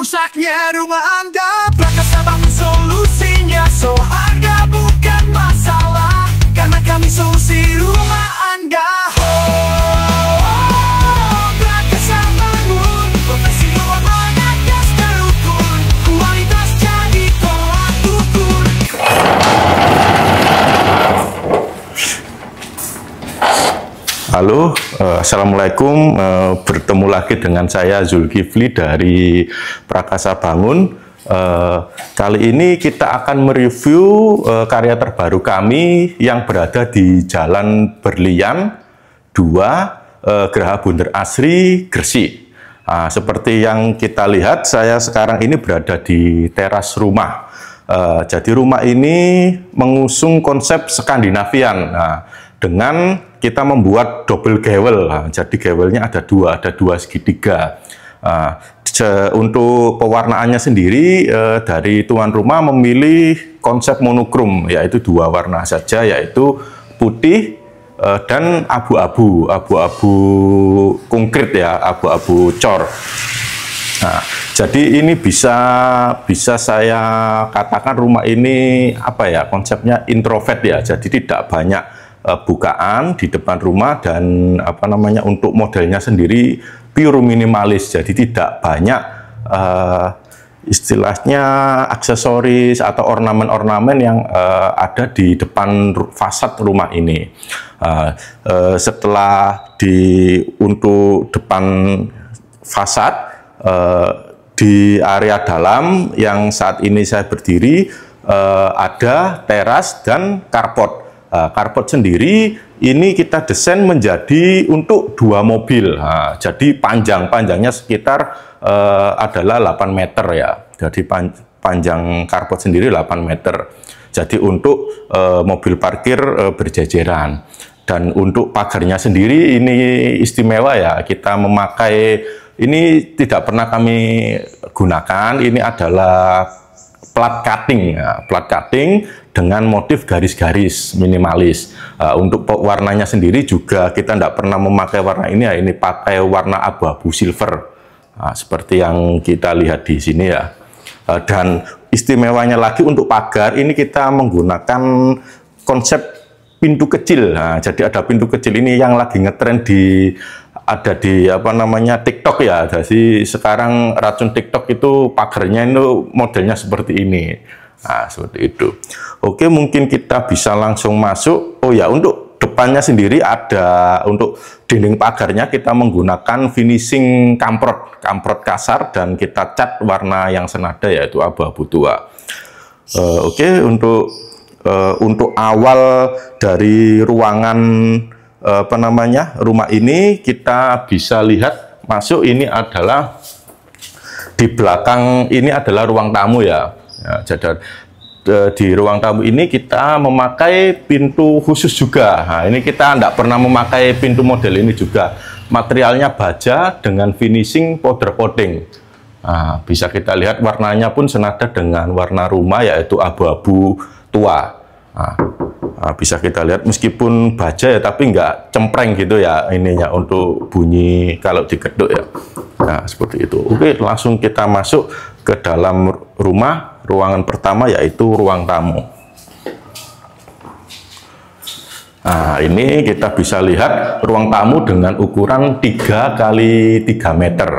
rusaknya rumah Anda. Prakasa Bangun solusinya, so harga bukan masalah, karena kami solusi rumah Anda. Prakasa Bangun, profesi ruangan gas terukur, kualitas jadi tolak ukur. Halo, Assalamualaikum. Bertemu lagi dengan saya Zulkifli dari Prakasa Bangun. Kali ini kita akan mereview karya terbaru kami yang berada di Jalan Berlian 2, Geraha Bunder Asri, Gresik. Seperti yang kita lihat, saya sekarang ini berada di teras rumah. Jadi rumah ini mengusung konsep Skandinavian. Dengan kita membuat double gewel, jadi gewelnya ada dua segitiga. Untuk pewarnaannya sendiri dari tuan rumah memilih konsep monokrom, yaitu 2 warna saja, yaitu putih dan abu-abu konkret ya, abu-abu cor. Jadi ini bisa saya katakan rumah ini apa ya, konsepnya introvert ya, jadi tidak banyak bukaan di depan rumah, dan apa namanya, untuk modelnya sendiri pure minimalis, jadi tidak banyak istilahnya aksesoris atau ornamen-ornamen yang ada di depan fasad rumah ini. Setelah untuk depan fasad, di area dalam yang saat ini saya berdiri, ada teras dan carport. Carport sendiri ini kita desain menjadi untuk 2 mobil. Jadi panjangnya sekitar adalah 8 meter ya. Jadi panjang carport sendiri 8 meter. Jadi untuk mobil parkir berjejeran. Dan untuk pagarnya sendiri ini istimewa ya. Kita memakai, ini tidak pernah kami gunakan. Ini adalah plat cutting, plat cutting dengan motif garis-garis minimalis. Untuk warnanya sendiri juga kita tidak pernah memakai warna ini ya, ini pakai warna abu-abu silver, seperti yang kita lihat di sini ya. Dan istimewanya lagi untuk pagar ini kita menggunakan konsep pintu kecil. Jadi ada pintu kecil ini yang lagi ngetren ada di apa namanya TikTok ya. Jadi sekarang racun TikTok itu pagarnya itu modelnya seperti ini. Seperti itu. Oke, mungkin kita bisa langsung masuk. Oh ya, untuk depannya sendiri ada, untuk dinding pagarnya kita menggunakan finishing kamprot kasar, dan kita cat warna yang senada yaitu abu-abu tua. Oke, untuk awal dari ruangan apa namanya rumah ini, kita bisa lihat masuk, ini adalah di belakang ini adalah ruang tamu ya. Jadi di ruang tamu ini kita memakai pintu khusus juga. Ini kita tidak pernah memakai pintu model ini juga. Materialnya baja dengan finishing powder coating. Bisa kita lihat warnanya pun senada dengan warna rumah, yaitu abu-abu tua. Bisa kita lihat meskipun baja ya, tapi nggak cempreng gitu ya ininya untuk bunyi kalau digeduk ya. Seperti itu. Oke, langsung kita masuk ke dalam rumah. Ruangan pertama yaitu ruang tamu. Ini kita bisa lihat ruang tamu dengan ukuran 3 kali 3 meter.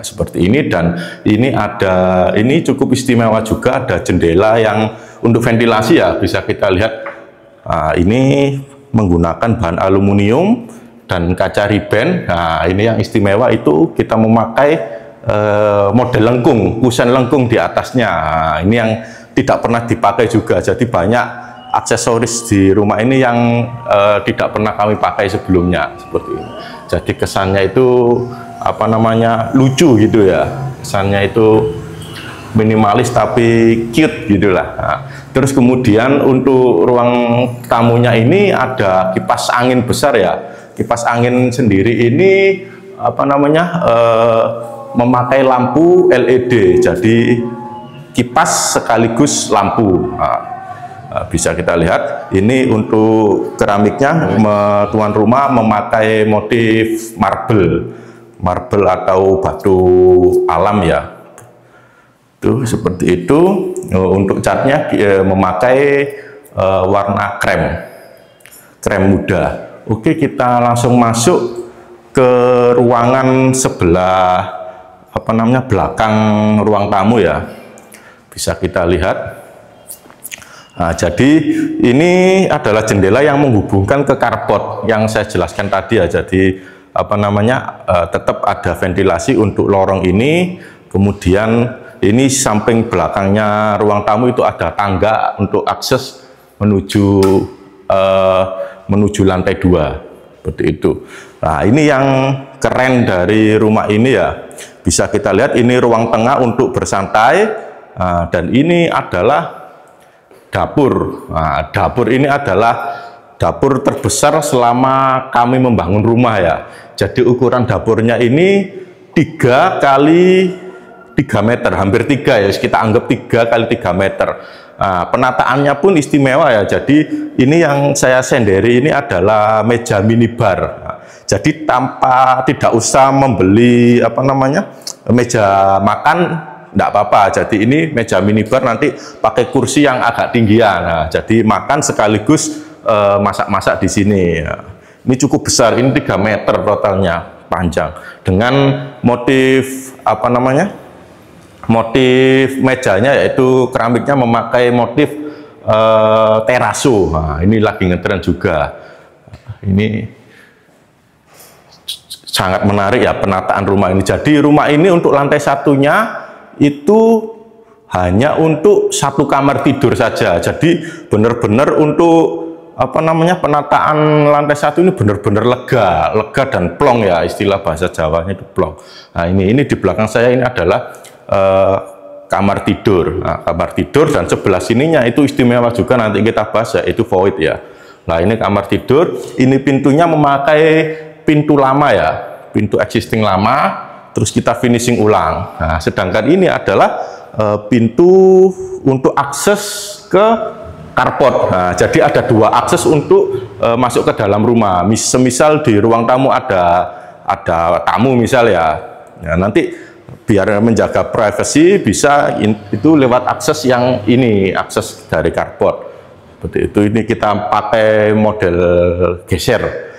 Seperti ini, dan ini cukup istimewa juga, ada jendela yang untuk ventilasi ya, bisa kita lihat. Ini menggunakan bahan aluminium dan kaca riben. Ini yang istimewa itu kita memakai model lengkung, kusen lengkung di atasnya. Ini yang tidak pernah dipakai juga. Jadi banyak aksesoris di rumah ini yang tidak pernah kami pakai sebelumnya, seperti ini. Jadi kesannya itu apa namanya, lucu gitu ya. Kesannya itu minimalis tapi cute gitulah. Terus kemudian untuk ruang tamunya ini ada kipas angin besar ya. Kipas angin sendiri ini apa namanya, memakai lampu LED, jadi kipas sekaligus lampu. Bisa kita lihat ini untuk keramiknya, tuan rumah memakai motif marble atau batu alam ya. Itu seperti itu. Untuk catnya memakai warna krem muda. Oke, kita langsung masuk ke ruangan sebelah belakang ruang tamu ya. Bisa kita lihat. Nah, jadi ini adalah jendela yang menghubungkan ke carport yang saya jelaskan tadi ya. Jadi tetap ada ventilasi untuk lorong ini. Kemudian ini samping belakangnya ruang tamu itu ada tangga untuk akses menuju lantai 2 seperti itu. Nah, ini yang keren dari rumah ini ya. Bisa kita lihat ini ruang tengah untuk bersantai. Nah, dan ini adalah dapur. Nah, dapur ini adalah dapur terbesar selama kami membangun rumah ya. Jadi ukuran dapurnya ini 3 kali 3 meter, hampir 3 ya, kita anggap 3 kali 3 meter. Nah, penataannya pun istimewa ya. Jadi ini yang saya sendiri ini adalah meja minibar. Nah, jadi tidak usah membeli meja makan, enggak apa-apa. Jadi ini meja minibar, nanti pakai kursi yang agak tinggian. Nah, jadi makan sekaligus masak-masak di sini. Nah, ini cukup besar, ini 3 meter totalnya panjang dengan motif motif mejanya yaitu keramiknya memakai motif teraso. Nah, ini lagi ngetren juga. Ini sangat menarik ya penataan rumah ini. Jadi rumah ini untuk lantai satunya itu hanya untuk 1 kamar tidur saja. Jadi benar-benar untuk penataan lantai 1 ini benar-benar lega dan plong ya, istilah bahasa Jawanya itu plong. Nah, ini di belakang saya ini adalah kamar tidur. Nah, kamar tidur, dan sebelah sininya itu istimewa juga, nanti kita bahas ya, itu void ya. Nah, ini kamar tidur, ini pintunya memakai pintu lama ya, pintu existing lama, terus kita finishing ulang. Nah, sedangkan ini adalah pintu untuk akses ke carport. Nah, jadi ada 2 akses untuk masuk ke dalam rumah. Semisal di ruang tamu ada tamu misal ya. Ya, nanti biar menjaga privasi bisa itu lewat akses yang ini, akses dari carport. Seperti itu. Ini kita pakai model geser.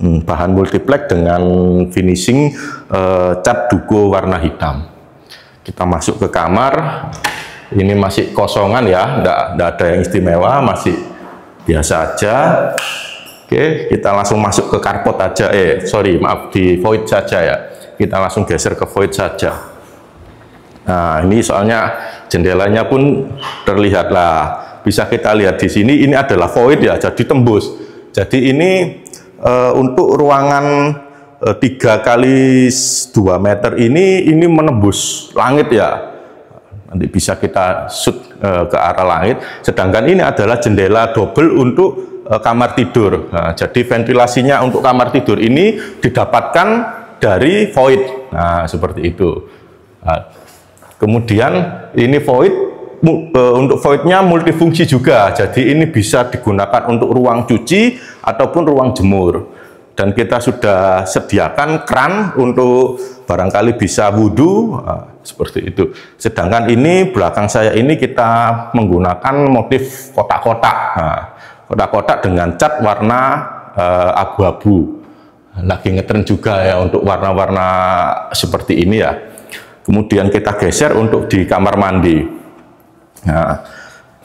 Bahan multiplex dengan finishing cat duko warna hitam. Kita masuk ke kamar. Ini masih kosongan ya, enggak ada yang istimewa, masih biasa aja. Oke, kita langsung masuk ke carport aja. Di void saja ya. Kita langsung geser ke void saja. Nah, ini soalnya jendelanya pun terlihat lah. Bisa kita lihat di sini, ini adalah void ya, jadi tembus. Jadi ini untuk ruangan 3 kali 2 meter ini menembus langit ya. Nanti bisa kita shoot ke arah langit. Sedangkan ini adalah jendela double untuk kamar tidur. Nah, jadi ventilasinya untuk kamar tidur ini didapatkan dari void. Nah, seperti itu. Nah, kemudian ini void, untuk voidnya multifungsi juga. Jadi ini bisa digunakan untuk ruang cuci ataupun ruang jemur. Dan kita sudah sediakan keran untuk barangkali bisa wudhu. Nah, seperti itu. Sedangkan ini belakang saya ini kita menggunakan motif kotak-kotak. Nah, kotak-kotak dengan cat warna abu-abu. Lagi ngetren juga ya untuk warna-warna seperti ini ya. Kemudian kita geser untuk di kamar mandi. Nah,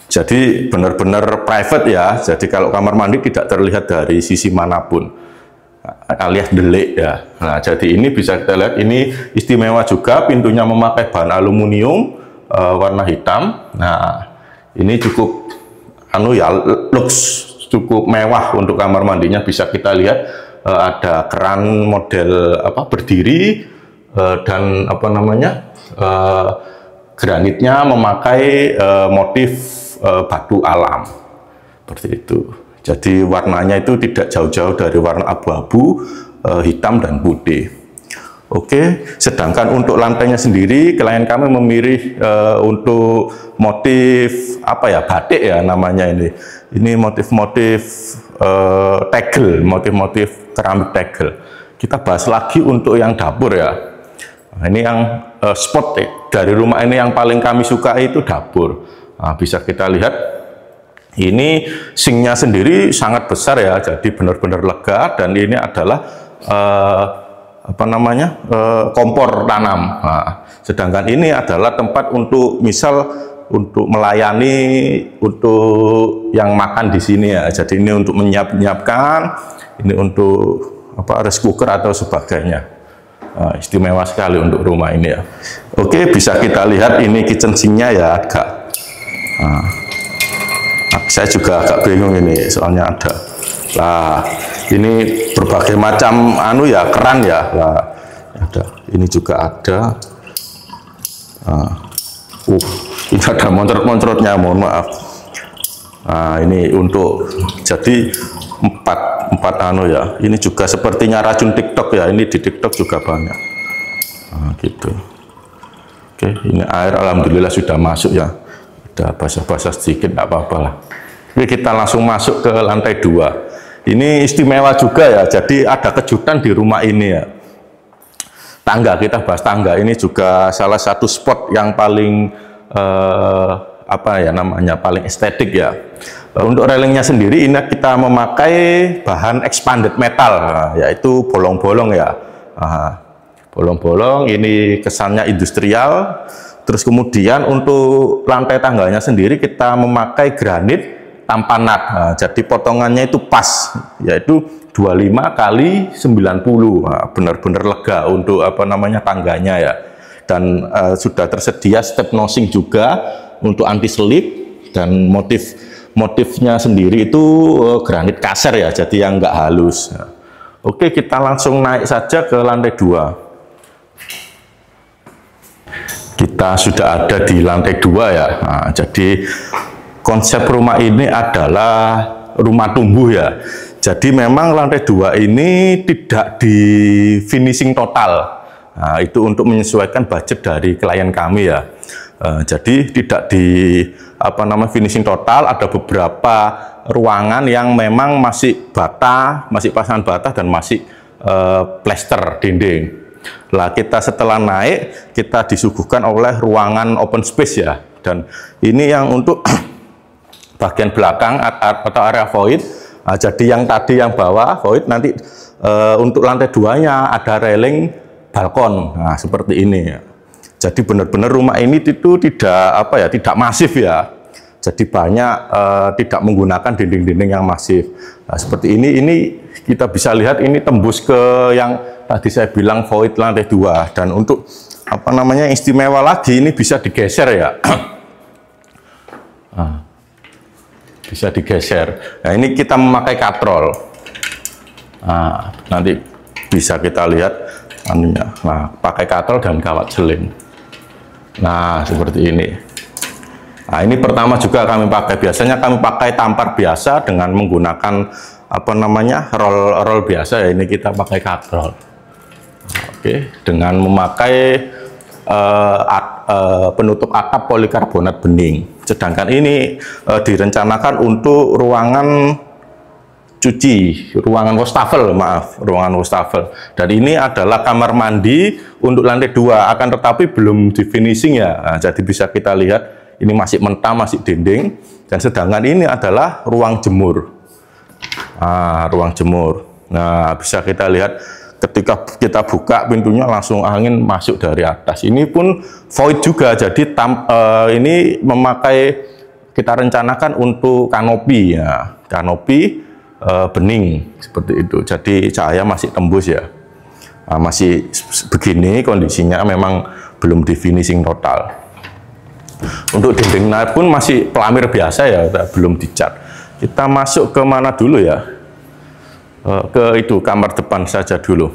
jadi benar-benar private ya. Jadi kalau kamar mandi tidak terlihat dari sisi manapun, alias delik ya. Nah, jadi ini bisa kita lihat, ini istimewa juga, pintunya memakai bahan aluminium warna hitam. Nah, ini cukup looks cukup mewah untuk kamar mandinya. Bisa kita lihat ada keran model berdiri dan granitnya memakai motif batu alam seperti itu. Jadi warnanya itu tidak jauh-jauh dari warna abu-abu, hitam dan putih. Oke, sedangkan untuk lantainya sendiri klien kami memilih untuk motif batik ya namanya ini. Ini motif-motif tegel, motif-motif keramik tegel. Kita bahas lagi untuk yang dapur ya. Nah, ini yang spot dari rumah ini yang paling kami suka itu dapur. Nah, bisa kita lihat ini sinknya sendiri sangat besar ya, jadi benar-benar lega, dan ini adalah kompor tanam. Nah, sedangkan ini adalah tempat untuk misal untuk melayani untuk yang makan di sini ya. Jadi ini untuk menyiapkan, ini untuk rice cooker atau sebagainya. Nah, istimewa sekali untuk rumah ini ya. Oke, bisa kita lihat ini kitchen sinknya ya agak. Nah, saya juga agak bingung ini soalnya ada. Lah, ini berbagai macam keran ya. Lah, ada. Ini juga ada. Nah, ini ada moncrot-moncrotnya, mohon maaf. Nah, ini untuk jadi empat ya. Ini juga sepertinya racun TikTok ya. Ini di TikTok juga banyak. Nah, gitu. Oke, ini air alhamdulillah sudah masuk ya. Ada basah-basah sedikit, nggak apa-apa lah. Oke, kita langsung masuk ke lantai 2. Ini istimewa juga ya. Jadi ada kejutan di rumah ini ya. Tangga, kita bahas tangga. Ini juga salah satu spot yang paling paling estetik ya. Untuk railingnya sendiri ini kita memakai bahan expanded metal, yaitu bolong-bolong ya. Bolong-bolong, ini kesannya industrial. Terus kemudian untuk lantai tangganya sendiri kita memakai granit tanpa nut. Jadi potongannya itu pas, yaitu 25 kali 90. Benar-benar lega untuk tangganya ya. Dan sudah tersedia step nosing juga untuk anti selip, dan motifnya sendiri itu granit kasar ya, jadi yang nggak halus. Oke, kita langsung naik saja ke lantai 2. Kita sudah ada di lantai 2 ya. Nah, jadi konsep rumah ini adalah rumah tumbuh ya. Jadi memang lantai 2 ini tidak di finishing total. Nah, itu untuk menyesuaikan budget dari klien kami ya. Jadi tidak di finishing total, ada beberapa ruangan yang memang masih bata, masih pasangan bata, dan masih plester dinding. Lah, kita setelah naik kita disuguhkan oleh ruangan open space ya, dan ini yang untuk bagian belakang atau area void. Nah, jadi yang tadi yang bawah void, nanti untuk lantai 2-nya ada railing balkon. Nah, seperti ini ya. Jadi benar-benar rumah ini itu tidak masif ya. Jadi banyak tidak menggunakan dinding-dinding yang masif. Nah, seperti ini kita bisa lihat ini tembus ke yang tadi saya bilang void lantai 2. Dan untuk istimewa lagi, ini bisa digeser ya. Nah, bisa digeser. Nah, ini kita memakai katrol. Nah, nanti bisa kita lihat nah, pakai katrol dan kawat seling. Nah, seperti ini. Nah, ini pertama juga kami pakai. Biasanya kami pakai tampar biasa dengan menggunakan roll biasa ya. Ini kita pakai katrol. Oke, dengan memakai penutup atap polikarbonat bening. Sedangkan ini direncanakan untuk ruangan cuci, ruangan wastafel, ruangan wastafel. Dan ini adalah kamar mandi untuk lantai 2, akan tetapi belum di finishing ya. Nah, jadi bisa kita lihat ini masih mentah, masih dinding. Dan sedangkan ini adalah ruang jemur. Ruang jemur. Nah, bisa kita lihat ketika kita buka pintunya langsung angin masuk dari atas. Ini pun void juga, jadi ini kita rencanakan untuk kanopi ya, kanopi bening seperti itu. Jadi cahaya masih tembus ya. Masih begini kondisinya, memang belum di finishing total. Untuk dindingnya pun masih pelamir biasa ya, belum dicat. Kita masuk ke mana dulu ya? Ke itu kamar depan saja dulu.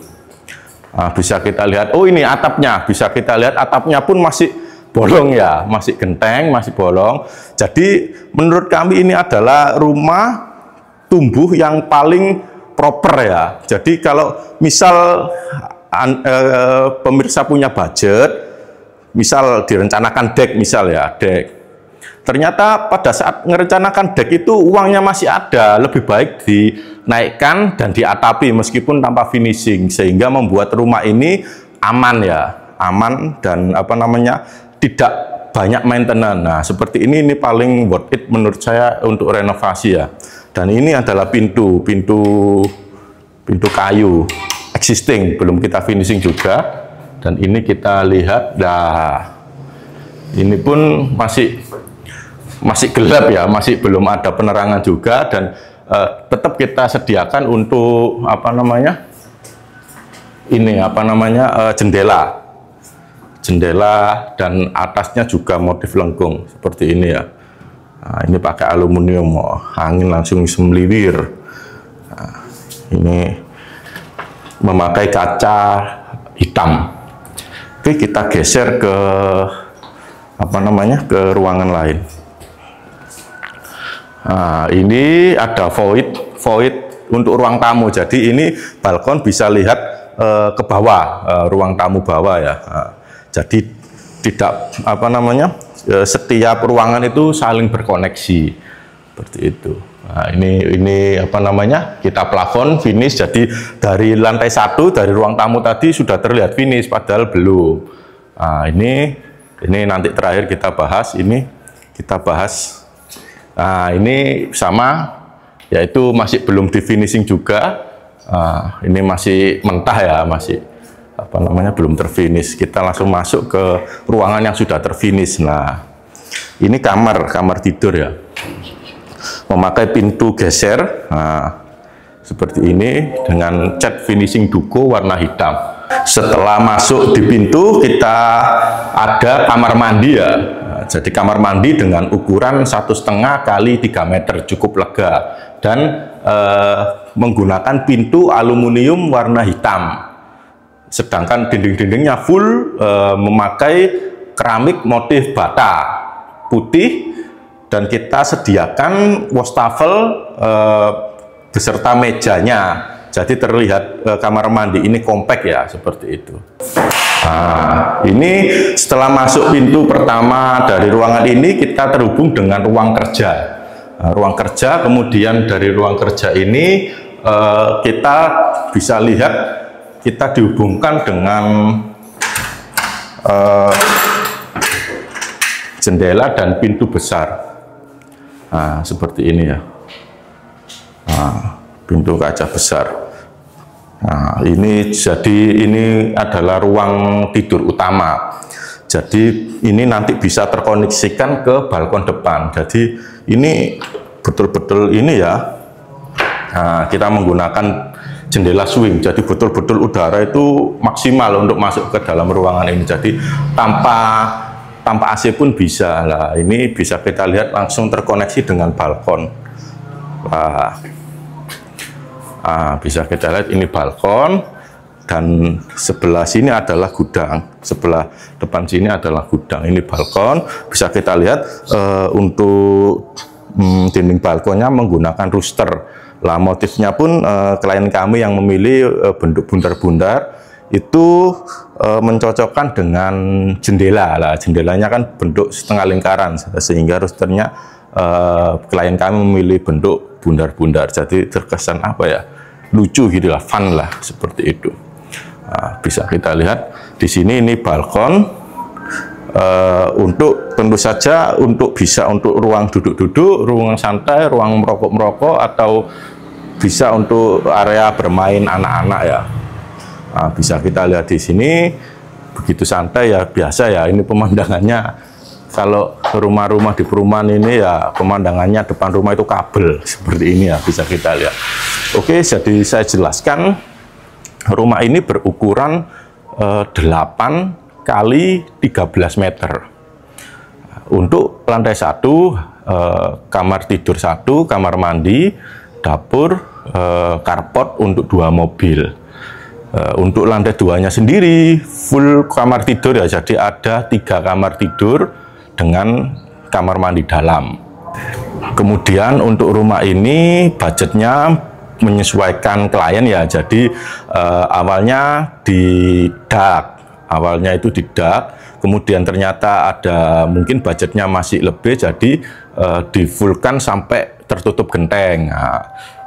Bisa kita lihat, oh ini atapnya, bisa kita lihat atapnya pun masih bolong ya, masih genteng, masih bolong. Jadi menurut kami ini adalah rumah tumbuh yang paling proper ya. Jadi kalau misal pemirsa punya budget, misal direncanakan deck, misal ya deck, ternyata pada saat merencanakan deck itu uangnya masih ada, lebih baik dinaikkan dan diatapi meskipun tanpa finishing, sehingga membuat rumah ini aman ya, aman dan apa namanya tidak banyak maintenance. Nah, seperti ini paling worth it menurut saya untuk renovasi ya. Dan ini adalah pintu kayu existing, belum kita finishing juga. Dan ini kita lihat, nah ini pun masih gelap ya, masih belum ada penerangan juga, dan tetap kita sediakan untuk apa namanya jendela dan atasnya juga motif lengkung seperti ini ya. Nah, ini pakai aluminium, angin langsung semeliwir. Nah, ini memakai kaca hitam. Oke, kita geser ke ke ruangan lain. Nah, ini ada void untuk ruang tamu. Jadi ini balkon bisa lihat ke bawah, ruang tamu bawah ya. Nah, jadi tidak setiap ruangan itu saling berkoneksi seperti itu. Nah, ini kita plafon finish. Jadi dari lantai 1 dari ruang tamu tadi sudah terlihat finish, padahal belum. Nah, ini nanti terakhir kita bahas. Nah, ini sama, yaitu masih belum di finishing juga. Ini masih mentah ya, masih belum terfinish. Kita langsung masuk ke ruangan yang sudah terfinish. Nah, ini kamar tidur ya, memakai pintu geser. Nah, seperti ini dengan cat finishing duko warna hitam. Setelah masuk di pintu, kita ada kamar mandi ya. Nah, jadi kamar mandi dengan ukuran 1,5 kali 3 meter, cukup lega, dan menggunakan pintu aluminium warna hitam. Sedangkan dinding-dindingnya full memakai keramik motif bata putih, dan kita sediakan wastafel beserta mejanya. Jadi terlihat kamar mandi ini kompak ya, seperti itu. Nah, ini setelah masuk pintu pertama dari ruangan ini, kita terhubung dengan ruang kerja. Ruang kerja, kemudian dari ruang kerja ini kita bisa lihat kita dihubungkan dengan jendela dan pintu besar. Nah, seperti ini ya. Nah, pintu kaca besar. Nah, ini adalah ruang tidur utama. Jadi ini nanti bisa terkoneksikan ke balkon depan. Jadi ini betul-betul ini ya. Nah, kita menggunakan jendela swing, jadi betul-betul udara itu maksimal untuk masuk ke dalam ruangan ini. Jadi tanpa AC pun bisa. Lah, ini bisa kita lihat langsung terkoneksi dengan balkon. Bisa kita lihat ini balkon, dan sebelah sini adalah gudang. Sebelah depan sini adalah gudang. Ini balkon. Bisa kita lihat untuk dinding balkonnya menggunakan rooster. Lah, motifnya pun klien kami yang memilih bentuk bundar-bundar itu mencocokkan dengan jendela. Lah, jendelanya kan bentuk setengah lingkaran, sehingga roosternya klien kami memilih bentuk bundar-bundar. Jadi terkesan lucu gitu lah, fun lah, seperti itu. Nah, bisa kita lihat di sini, ini balkon. Untuk tentu saja bisa untuk ruang duduk-duduk, ruang santai, ruang merokok-merokok, atau bisa untuk area bermain anak-anak ya. Nah, bisa kita lihat di sini begitu santai ya, biasa ya. Ini pemandangannya, kalau rumah-rumah di perumahan ini ya pemandangannya depan rumah itu kabel seperti ini ya, bisa kita lihat. Oke, jadi saya jelaskan, rumah ini berukuran 8 kali 13 meter. Untuk lantai 1, kamar tidur 1, kamar mandi, dapur, carport untuk 2 mobil. Untuk lantai 2-nya sendiri full kamar tidur ya, jadi ada 3 kamar tidur dengan kamar mandi dalam. Kemudian untuk rumah ini budgetnya menyesuaikan klien ya, jadi awalnya di dak. Awalnya itu di dak, kemudian ternyata ada mungkin budgetnya masih lebih, jadi di-fullkan sampai tertutup genteng. Nah,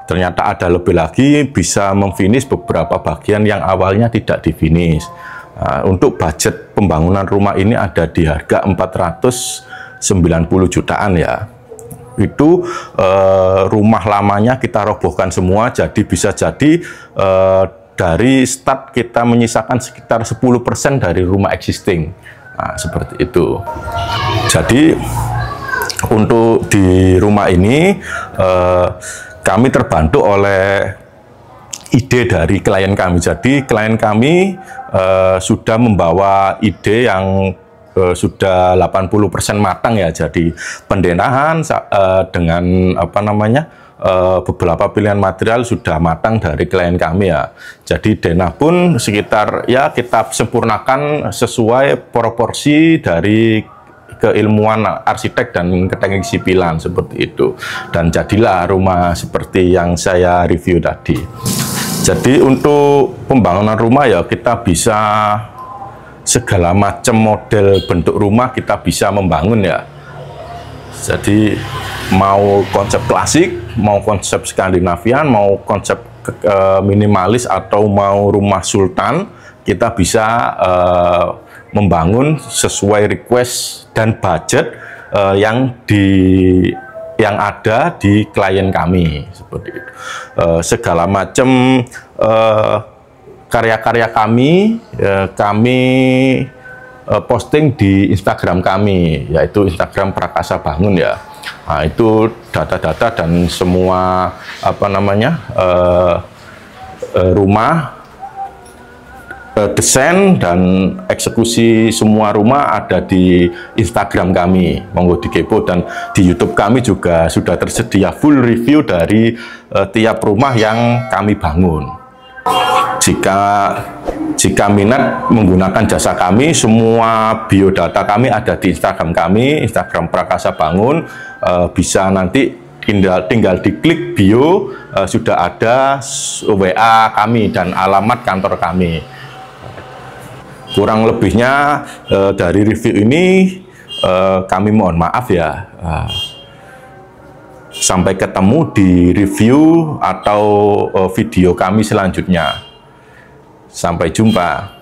ternyata ada lebih lagi, bisa memfinish beberapa bagian yang awalnya tidak di-finish. Untuk budget pembangunan rumah ini ada di harga 490 jutaan ya. Itu rumah lamanya kita robohkan semua, jadi bisa jadi dari start kita menyisakan sekitar 10% dari rumah existing. Seperti itu. Jadi untuk di rumah ini kami terbantu oleh ide dari klien kami. Jadi klien kami sudah membawa ide yang sudah 80% matang ya. Jadi pendenahan dengan beberapa pilihan material sudah matang dari klien kami ya. Jadi denah pun sekitar ya kita sempurnakan sesuai proporsi dari keilmuan arsitek dan teknik sipilan seperti itu. Dan jadilah rumah seperti yang saya review tadi. Jadi untuk pembangunan rumah ya kita bisa segala macam model bentuk rumah kita bisa membangun ya. Jadi mau konsep klasik, mau konsep Skandinavian, mau konsep minimalis atau mau rumah sultan, kita bisa membangun sesuai request dan budget yang ada di klien kami seperti itu. Segala macam karya-karya kami posting di Instagram kami, yaitu Instagram Prakasa Bangun ya. Itu data-data dan semua rumah, desain dan eksekusi semua rumah ada di Instagram kami. Monggo dikepo, dan di YouTube kami juga sudah tersedia full review dari tiap rumah yang kami bangun. Jika minat menggunakan jasa kami, semua biodata kami ada di Instagram kami, Instagram Prakasa Bangun. Bisa nanti tinggal diklik bio, sudah ada WA kami dan alamat kantor kami. Kurang lebihnya dari review ini kami mohon maaf ya. Sampai ketemu di review atau video kami selanjutnya. Sampai jumpa.